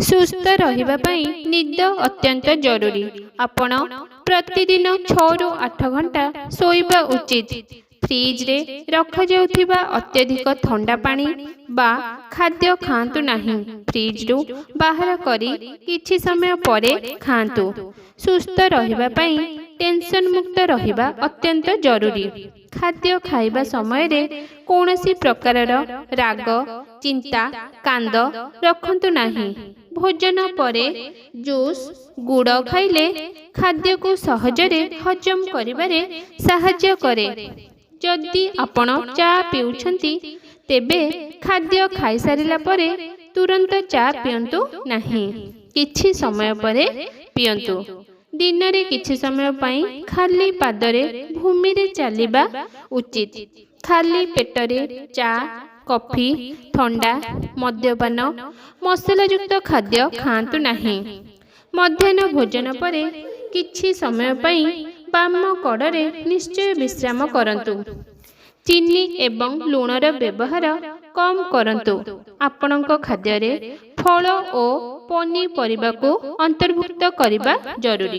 ସୁସ୍ଥ ରହିବା ପାଇଁ ନିଦ ଅତ୍ୟନ୍ତ ଜରୁରୀ। ଆପଣ ପ୍ରତିଦିନ 6 ରୁ 8 ଘଣ୍ଟା ଶୋଇବା ଉଚିତ। ଫ୍ରିଜରେ ରଖାଯାଉଥିବା ଅତ୍ୟଧିକ ଥଣ୍ଡା ପାଣି ବା ଖାଦ୍ୟ ଖାଆନ୍ତୁ ନାହିଁ। ଫ୍ରିଜରୁ ବାହାର କରି କିଛି ସମୟ ପରେ ଖାଆନ୍ତୁ। ସୁସ୍ଥ ରହିବା ପାଇଁ ଟେନସନ୍ ମୁକ୍ତ ରହିବା ଅତ୍ୟନ୍ତ ଜରୁରୀ। ଖାଦ୍ୟ ଖାଇବା ସମୟରେ କୌଣସି ପ୍ରକାରର ରାଗ, ଚିନ୍ତା, କାନ୍ଦ ରଖନ୍ତୁ ନାହିଁ। ଭୋଜନ ପରେ ଜୁସ୍, ଗୁଡ଼ ଖାଇଲେ ଖାଦ୍ୟକୁ ସହଜରେ ହଜମ କରିବାରେ ସାହାଯ୍ୟ କରେ। ଯଦି ଆପଣ ଚା ପିଉଛନ୍ତି, ତେବେ ଖାଦ୍ୟ ଖାଇସାରିଲା ପରେ ତୁରନ୍ତ ଚା ପିଅନ୍ତୁ ନାହିଁ। କିଛି ସମୟ ପରେ ପିଅନ୍ତୁ। ଦିନରେ କିଛି ସମୟ ପାଇଁ ଖାଲି ପାଦରେ ଭୂମିରେ ଚାଲିବା ଉଚିତ। ଖାଲି ପେଟରେ ଚା, କଫି, ଥଣ୍ଡା, ମଦ୍ୟପାନ, ମସଲାଯୁକ୍ତ ଖାଦ୍ୟ ଖାଆନ୍ତୁ ନାହିଁ। ମଧ୍ୟାହ୍ନ ଭୋଜନ ପରେ କିଛି ସମୟ ପାଇଁ ବାମ କଡ଼ରେ ନିଶ୍ଚୟ ବିଶ୍ରାମ କରନ୍ତୁ। ଚିନି ଏବଂ ଲୁଣର ବ୍ୟବହାର କମ୍ କରନ୍ତୁ। ଆପଣଙ୍କ ଖାଦ୍ୟରେ ଫଳ ଓ ପନିପରିବାକୁ ଅନ୍ତର୍ଭୁକ୍ତ କରିବା ଜରୁରୀ।